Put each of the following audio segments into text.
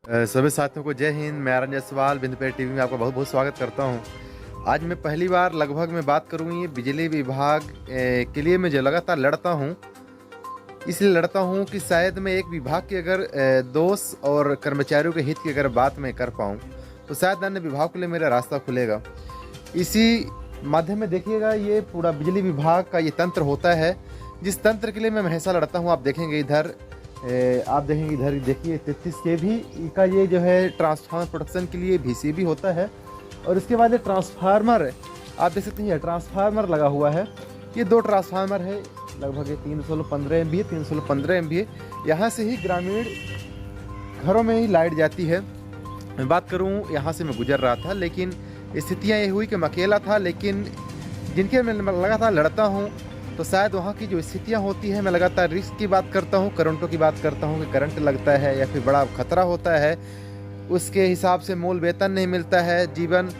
सभी साथियों को जय हिंद। मैं आर्यन जायसवाल बिंदुपेर टीवी में आपका बहुत बहुत स्वागत करता हूं। आज मैं पहली बार लगभग मैं बात करूं ये बिजली विभाग के लिए मैं जो लगातार लड़ता हूं, इसलिए लड़ता हूं कि शायद मैं एक विभाग के अगर दोस्त और कर्मचारियों के हित की अगर बात मैं कर पाऊं तो शायद अन्य विभाग के लिए मेरा रास्ता खुलेगा। इसी माध्यम में देखिएगा, ये पूरा बिजली विभाग का ये तंत्र होता है जिस तंत्र के लिए मैं हमेशा लड़ता हूँ। आप देखेंगे इधर देखिए 33 केवी का ये जो है ट्रांसफार्मर प्रोडक्शन के लिए VCB होता है। और इसके बाद ये ट्रांसफार्मर आप देख सकते हैं, ट्रांसफार्मर लगा हुआ है। ये 2 ट्रांसफार्मर है, लगभग ये 315 MVA 315 MVA। यहाँ से ही ग्रामीण घरों में ही लाइट जाती है। मैं बात करूँ, यहाँ से मैं गुजर रहा था, लेकिन स्थितियाँ ये हुई कि मैं अकेला था, लेकिन जिनके मैं लगातार लड़ता हूँ तो शायद वहाँ की जो स्थितियाँ होती है, मैं लगातार रिस्क की बात करता हूँ, करंटों की बात करता हूँ कि करंट लगता है या फिर बड़ा खतरा होता है, उसके हिसाब से मूल वेतन नहीं मिलता है, जीवन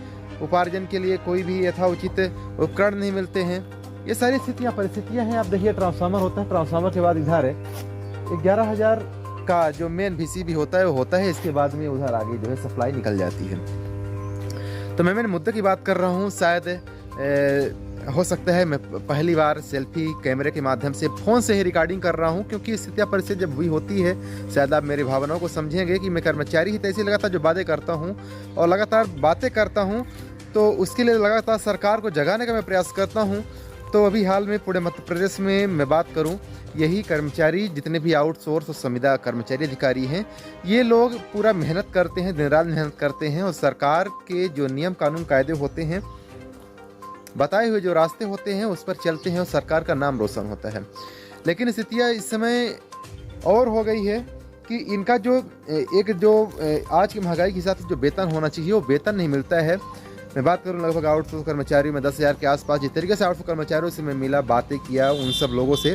उपार्जन के लिए कोई भी यथाउचित उपकरण नहीं मिलते हैं। ये सारी परिस्थितियाँ हैं। आप देखिए ट्रांसफार्मर होता है, ट्रांसफार्मर के बाद इधर है 11,000 का जो मेन VCB होता है वो होता है। इसके बाद में उधर आगे जो है सप्लाई निकल जाती है। तो मैं मेरे मुद्दे की बात कर रहा हूँ। शायद हो सकता है मैं पहली बार सेल्फी कैमरे के माध्यम से फ़ोन से ही रिकॉर्डिंग कर रहा हूं, क्योंकि स्थितियाँ परिस्थिति जब हुई होती है शायद आप मेरी भावनाओं को समझेंगे कि मैं कर्मचारी ही तैसे लगातार जो बातें करता हूं और लगातार बातें करता हूं, तो उसके लिए लगातार सरकार को जगाने का मैं प्रयास करता हूं। तो अभी हाल में पूरे मध्य प्रदेश में मैं बात करूँ, यही कर्मचारी जितने भी आउटसोर्स और संविदा कर्मचारी अधिकारी हैं, ये लोग पूरा मेहनत करते हैं, दिन रात मेहनत करते हैं और सरकार के जो नियम कानून कायदे होते हैं, बताए हुए जो रास्ते होते हैं उस पर चलते हैं और सरकार का नाम रोशन होता है। लेकिन स्थितियाँ इस समय और हो गई है कि इनका जो आज की महंगाई के हिसाब से जो वेतन होना चाहिए वो वेतन नहीं मिलता है। मैं बात करूं लगभग आउटसोर्स कर्मचारियों में 10,000 के आसपास, जिस तरीके से आउटसोर्स कर्मचारियों से मैं मिला, बातें किया उन सब लोगों से,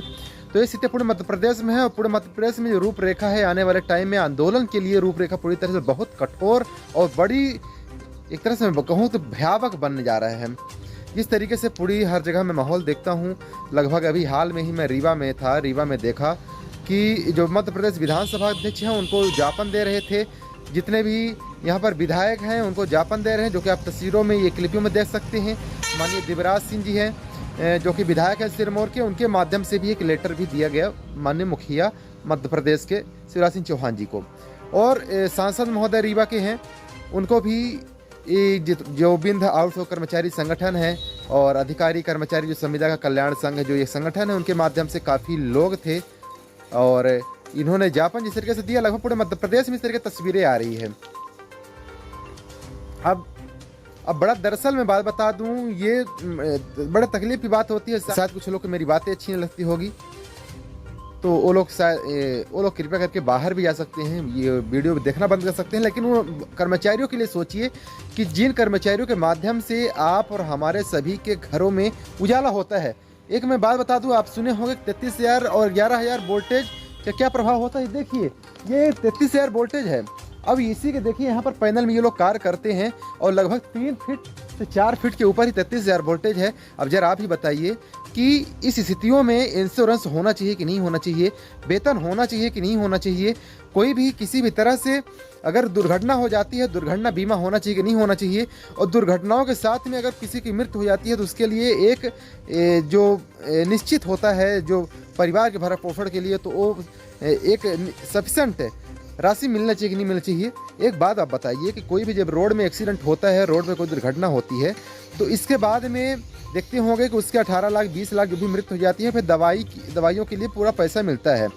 तो ये स्थिति पूरे मध्य प्रदेश में है। और पूरे मध्य प्रदेश में जो रूपरेखा है आने वाले टाइम में आंदोलन के लिए, रूपरेखा पूरी तरह से बहुत कठोर और बड़ी, एक तरह से मैं कहूँ तो भयावह बनने जा रहा है। जिस तरीके से पूरी हर जगह मैं माहौल देखता हूँ, लगभग अभी हाल में ही मैं रीवा में था, रीवा में देखा कि जो मध्य प्रदेश विधानसभा अध्यक्ष हैं उनको ज्ञापन दे रहे थे, जितने भी यहाँ पर विधायक हैं उनको ज्ञापन दे रहे हैं, जो कि आप तस्वीरों में ये क्लिपों में देख सकते हैं। माननीय दिवराज सिंह जी हैं जो कि विधायक हैं सिरमौर के, उनके माध्यम से भी एक लेटर भी दिया गया माननीय मुखिया मध्य प्रदेश के शिवराज सिंह चौहान जी को। और सांसद महोदय रीवा के हैं, उनको भी जो विंध्य आउटसोर्स कर्मचारी संगठन है और अधिकारी कर्मचारी जो संविदा का कल्याण संघ जो ये संगठन है, उनके माध्यम से काफ़ी लोग थे और इन्होंने ज्ञापन जिस तरीके से दिया, लगभग पूरे मध्य प्रदेश में इस तरह की तस्वीरें आ रही है। अब बड़ा दरअसल मैं बात बता दूं, ये बड़ा तकलीफ की बात होती है। शायद कुछ लोग को मेरी बातें अच्छी नहीं लगती होगी, तो वो लोग कृपया करके बाहर भी जा सकते हैं, ये वीडियो देखना बंद कर सकते हैं। लेकिन वो कर्मचारियों के लिए सोचिए कि जिन कर्मचारियों के माध्यम से आप और हमारे सभी के घरों में उजाला होता है। एक मैं बात बता दूं, आप सुने होंगे 33,000 और 11,000 वोल्टेज का क्या प्रभाव होता है। देखिए ये 33,000 वोल्टेज है। अब इसी के देखिए यहाँ पर पैनल में ये लोग कार्य करते हैं और लगभग 3 फीट से 4 फीट के ऊपर ही 33,000 वोल्टेज है। अब जरा आप ही बताइए कि इस स्थितियों में इंश्योरेंस होना चाहिए कि नहीं होना चाहिए, वेतन होना चाहिए कि नहीं होना चाहिए, कोई भी किसी भी तरह से अगर दुर्घटना हो जाती है, दुर्घटना बीमा होना चाहिए कि नहीं होना चाहिए, और दुर्घटनाओं के साथ में अगर किसी की मृत्यु हो जाती है तो उसके लिए एक जो निश्चित होता है जो परिवार के भरण पोषण के लिए, तो वो एक सफिशेंट राशि मिलना चाहिए कि नहीं मिलना चाहिए। एक बात आप बताइए कि कोई भी जब रोड में एक्सीडेंट होता है, रोड में कोई दुर्घटना होती है, तो इसके बाद में देखते होंगे कि उसके 18 लाख 20 लाख जो भी मृत्यु हो जाती है, फिर दवाइयों के लिए पूरा पैसा मिलता है।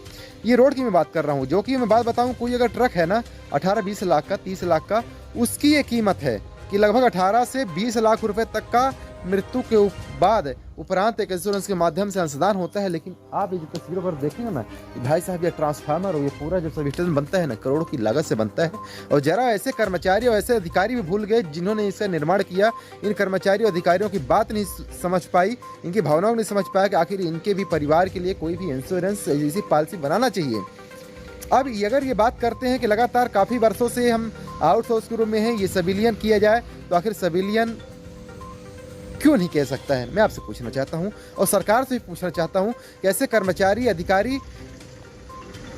ये रोड की मैं बात कर रहा हूँ। जो कि मैं बात बताऊँ, कोई अगर ट्रक है ना 18-20 लाख का, 30 लाख का, उसकी ये कीमत है कि लगभग 18 से 20 लाख रुपए तक का मृत्यु के बाद उपरांत एक इंश्योरेंस के माध्यम से अंशदान होता है। लेकिन आप ये जो तस्वीरों पर देखेंगे ना कि भाई साहब ये ट्रांसफार्मर और ये पूरा जो सब स्टेशन बनता है ना, करोड़ों की लागत से बनता है। और जरा ऐसे कर्मचारी और ऐसे अधिकारी भी भूल गए जिन्होंने इसका निर्माण किया। इन कर्मचारी और अधिकारियों की बात नहीं समझ पाई, इनकी भावनाओं को नहीं समझ पाया कि आखिर इनके भी परिवार के लिए कोई भी इंश्योरेंस ऐसी पॉलिसी बनाना चाहिए। अब अगर ये बात करते हैं कि लगातार काफ़ी वर्षों से हम आउटसोर्स के रूप में हैं, ये सिविलियन किया जाए, तो आखिर सिविलियन क्यों नहीं कह सकता है? मैं आपसे पूछना चाहता हूं और सरकार से भी पूछना चाहता हूं कि ऐसे कर्मचारी अधिकारी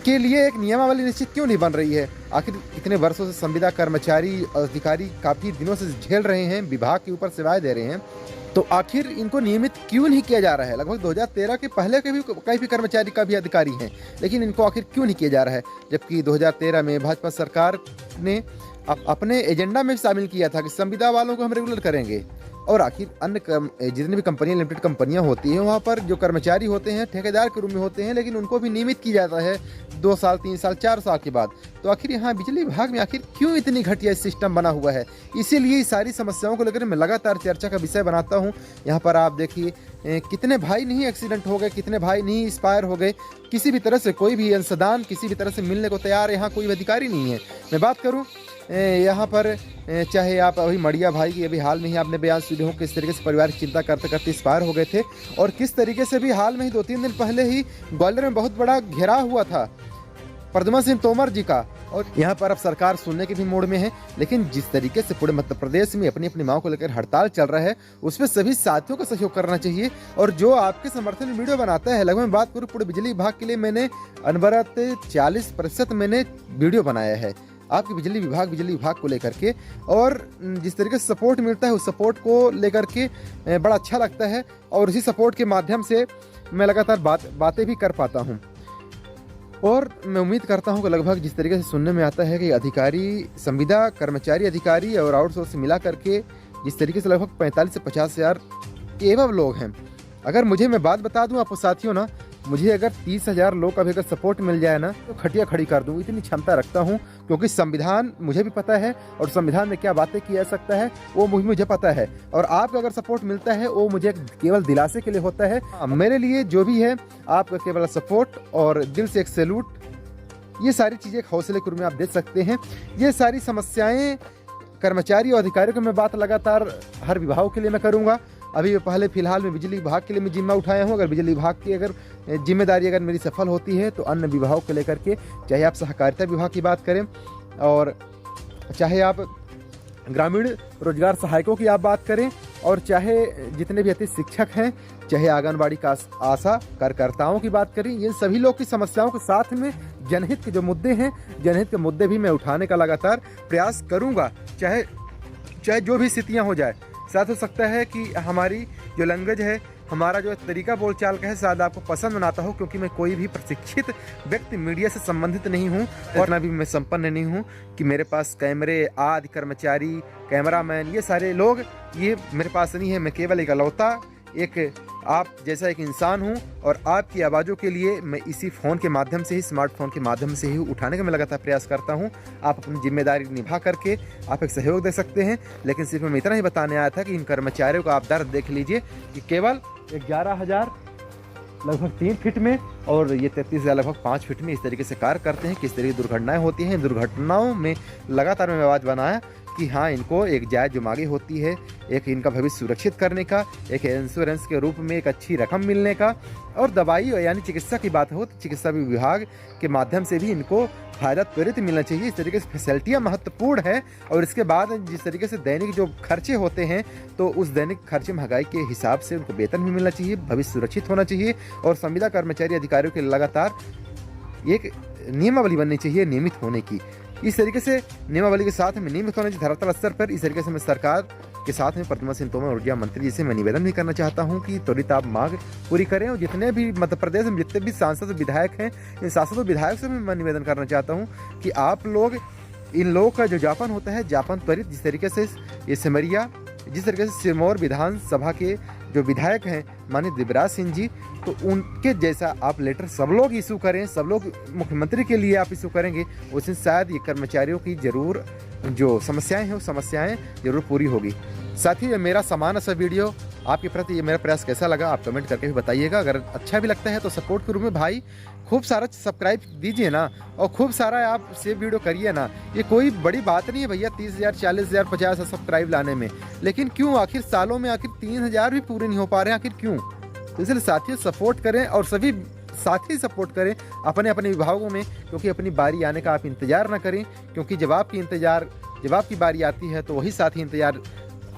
के लिए एक नियमावली निश्चित क्यों नहीं बन रही है? आखिर इतने वर्षों से संविदा कर्मचारी अधिकारी काफ़ी दिनों से झेल रहे हैं, विभाग के ऊपर सेवाएं दे रहे हैं, तो आखिर इनको नियमित क्यों नहीं किया जा रहा है? लगभग 2013 के पहले के भी कई भी कर्मचारी का भी अधिकारी हैं, लेकिन इनको आखिर क्यों नहीं किया जा रहा है? जबकि 2013 में भाजपा सरकार ने अपने एजेंडा में शामिल किया था कि संविदा वालों को हम रेगुलर करेंगे। और आखिर अन्य जितनी भी कंपनियां, लिमिटेड कंपनियां होती हैं, वहाँ पर जो कर्मचारी होते हैं ठेकेदार के रूप में होते हैं, लेकिन उनको भी नियमित किया जाता है 2 साल, 3 साल, 4 साल के बाद। तो आखिर यहाँ बिजली विभाग में आखिर क्यों इतनी घटिया सिस्टम बना हुआ है? इसीलिए इस सारी समस्याओं को लेकर मैं लगातार चर्चा का विषय बनाता हूँ। यहाँ पर आप देखिए कितने भाई नहीं एक्सीडेंट हो गए, कितने भाई नहीं एक्सपायर हो गए, किसी भी तरह से कोई भी अंशदान किसी भी तरह से मिलने को तैयार यहाँ कोई अधिकारी नहीं है। मैं बात करूँ यहाँ पर चाहे आप अभी मड़िया भाई की अभी हाल में ही आपने बयान सुने हो, किस तरीके से परिवार की चिंता करते करते एक्सपायर हो गए थे, और किस तरीके से भी हाल में ही 2-3 दिन पहले ही ग्वालियर में बहुत बड़ा घेराव हुआ था प्रद्युमन सिंह तोमर जी का। और यहाँ पर अब सरकार सुनने के भी मोड में है, लेकिन जिस तरीके से पूरे मध्य प्रदेश में अपनी अपनी मांग को लेकर हड़ताल चल रहा है, उसमें सभी साथियों का सहयोग करना चाहिए। और जो आपके समर्थन में वीडियो बनाता है, लगभग मैं बात करूँ पूरे बिजली विभाग के लिए, मैंने अनवरत 40% मैंने वीडियो बनाया है आपके बिजली विभाग को लेकर के, और जिस तरीके से सपोर्ट मिलता है उस सपोर्ट को लेकर के बड़ा अच्छा लगता है, और उसी सपोर्ट के माध्यम से मैं लगातार बातें भी कर पाता हूं। और मैं उम्मीद करता हूं कि लगभग जिस तरीके से सुनने में आता है कि अधिकारी, संविदा कर्मचारी अधिकारी और आउटसोर्स मिला करके जिस तरीके से लगभग 45 से 50 हज़ार एवं लोग हैं। अगर मैं बात बता दूं आपको साथियों ना, मुझे अगर 30,000 लोग का भी अगर सपोर्ट मिल जाए ना, तो खटिया खड़ी कर दूं, इतनी क्षमता रखता हूं। क्योंकि संविधान मुझे भी पता है, और संविधान में क्या बातें किया जा सकता है वो मुझे पता है, और आपका अगर सपोर्ट मिलता है वो मुझे केवल दिलासे के लिए होता है। मेरे लिए जो भी है आपका केवल सपोर्ट और दिल से एक सैल्यूट, ये सारी चीज़ें एक हौसले के रूप में आप दे सकते हैं। ये सारी समस्याएँ कर्मचारी और अधिकारियों की मैं बात लगातार हर विभाग के लिए मैं करूँगा। अभी पहले फिलहाल में बिजली विभाग के लिए मैं जिम्मा उठाया हूँ। अगर बिजली विभाग की अगर जिम्मेदारी अगर मेरी सफल होती है, तो अन्य विभागों को लेकर के, चाहे आप सहकारिता विभाग की बात करें, और चाहे आप ग्रामीण रोजगार सहायकों की आप बात करें, और चाहे जितने भी अतिथि शिक्षक हैं, चाहे आंगनबाड़ी का आशा कार्यकर्ताओं की बात करें, ये सभी लोग की समस्याओं के साथ में जनहित के जो मुद्दे हैं, जनहित के मुद्दे भी मैं उठाने का लगातार प्रयास करूँगा, चाहे जो भी स्थितियाँ हो जाए। साथ हो सकता है कि हमारी जो लैंग्वेज है, हमारा जो तरीका बोलचाल का है, शायद आपको पसंद न आता हो, क्योंकि मैं कोई भी प्रशिक्षित व्यक्ति मीडिया से संबंधित नहीं हूं, और ना भी मैं संपन्न नहीं हूं कि मेरे पास कैमरे आदि कर्मचारी, कैमरामैन, ये सारे लोग ये मेरे पास नहीं है। मैं केवल एक अलौता एक आप जैसा एक इंसान हूं, और आपकी आवाज़ों के लिए मैं इसी फ़ोन के माध्यम से ही, स्मार्टफोन के माध्यम से ही उठाने का मैं लगातार प्रयास करता हूं। आप अपनी जिम्मेदारी निभा करके आप एक सहयोग दे सकते हैं। लेकिन सिर्फ मैं इतना ही बताने आया था कि इन कर्मचारियों का आप दर्द देख लीजिए कि केवल 11,000 लगभग 3 फीट में, और ये 33,000 लगभग 5 फीट में इस तरीके से कार्य करते हैं। किस तरीके की दुर्घटनाएँ होती हैं, दुर्घटनाओं में लगातार मैं आवाज़ बनाया कि हाँ, इनको एक जायज़ जो मांगी होती है, एक इनका भविष्य सुरक्षित करने का, एक इंश्योरेंस के रूप में एक अच्छी रकम मिलने का, और दवाई यानी चिकित्सा की बात हो तो चिकित्सा विभाग के माध्यम से भी इनको फ़ायदा त्वरित मिलना चाहिए। इस तरीके से फैसिलिटियाँ महत्वपूर्ण है। और इसके बाद जिस तरीके से दैनिक जो खर्चे होते हैं, तो उस दैनिक खर्चे महंगाई के हिसाब से उनको वेतन भी मिलना चाहिए, भविष्य सुरक्षित होना चाहिए। और संविदा कर्मचारी अधिकारियों के लगातार एक नियमावली बननी चाहिए नियमित होने की। इस तरीके से नियमावली के साथ में नियमित होने चाहिए धरातल स्तर पर। इस तरीके से मैं सरकार के साथ में प्रद्युमन सिंह तोमर ऊर्जा मंत्री जी से मैं निवेदन भी करना चाहता हूं कि त्वरित आप मांग पूरी करें। और जितने भी मध्य प्रदेश में जितने भी सांसद विधायक हैं, इन सांसद और विधायक से मैं निवेदन करना चाहता हूं कि आप लोग, इन लोगों का जो ज्ञापन होता है, ज्ञापन त्वरित जिस तरीके से ये सिमरिया, जिस तरीके से सिरमौर विधानसभा के जो विधायक हैं माननीय दिव्यराज सिंह जी, तो उनके जैसा आप लेटर सब लोग इशू करें, सब लोग मुख्यमंत्री के लिए आप इशू करेंगे, उस दिन शायद ये कर्मचारियों की ज़रूर जो समस्याएं हैं वो समस्याएं ज़रूर पूरी होगी। साथ ही मेरा सामान्य सा वीडियो आपके प्रति ये मेरा प्रयास कैसा लगा आप कमेंट करके भी बताइएगा। अगर अच्छा भी लगता है तो सपोर्ट के रूप में भाई खूब सारा सब्सक्राइब दीजिए ना, और खूब सारा आप सेव वीडियो करिए ना। ये कोई बड़ी बात नहीं है भैया 30,000, 40,000, 50,000 सब्सक्राइब लाने में, लेकिन क्यों आखिर सालों में आखिर 3,000 भी पूरे नहीं हो पा रहे हैं, आखिर क्यों? तो इसलिए साथियों सपोर्ट करें, और सभी साथी सपोर्ट करें अपने अपने विभागों में, क्योंकि अपनी बारी आने का आप इंतज़ार ना करें, क्योंकि जब आपकी बारी आती है तो वही साथी इंतज़ार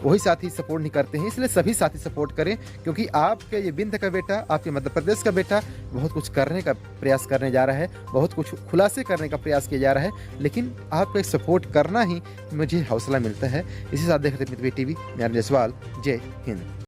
वही साथी सपोर्ट नहीं करते हैं। इसलिए सभी साथी सपोर्ट करें, क्योंकि आपके ये विंध्य का बेटा, आपके मध्य प्रदेश का बेटा बहुत कुछ करने का प्रयास करने जा रहा है, बहुत कुछ खुलासे करने का प्रयास किया जा रहा है। लेकिन आपका एक सपोर्ट करना ही मुझे हौसला मिलता है। इसी साथ देखते हैं टीवी, मैं जायसवाल। जय हिंद।